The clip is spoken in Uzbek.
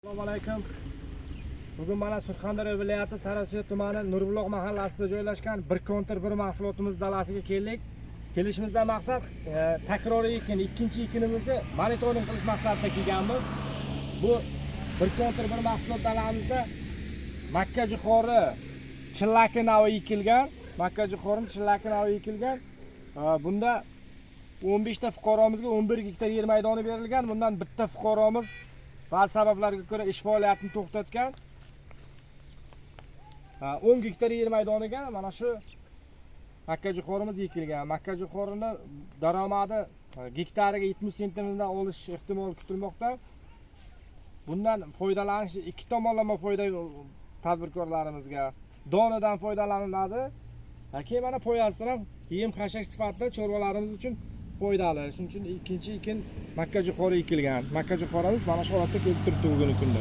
Assalomu alaykum. Bugun mana Surxondaryo viloyati Sariosiyo tumani Nurbuloq mahallasida joylashgan bir kontir bir mahsulotimiz dalasiga keldik. Kelishimizdan maqsad takroriy ekin, ikkinchi ekinimizni monitoring qilish maqsadida kelganmiz. Bu bir kontir bir mahsulot dalamizda makka jo'xori, chillaki navi ekilgan. Makka jo'xori, chillaki navi ekilgan. Bunda 15 ta fuqaromizga 11 gektar yer maydoni berilgan. Bundan bitta fuqaromiz ba'zi sabablarga ko'ra ish faoliyatini to'xtatgan. 10 gektar yer maydoniga mana shu makka jo'xorimiz ekilgan. Makka jo'xorini daromadi gektariga 70 sentimdan olish ehtimoli kutilmoqda. Bundan foydalanish ikki tomonlama foyda tadbirkorlarimizga. Donadan foydalaniladi. Keyin mana foydasidan ham yem xashak sifatida chorvalarimiz uchun foydali. Shuning uchun ikkinchi ekin makka jo'xori ekilgan. Makka jo'xorimiz mana shu holatda ko'rib turibdi bugungi kunda.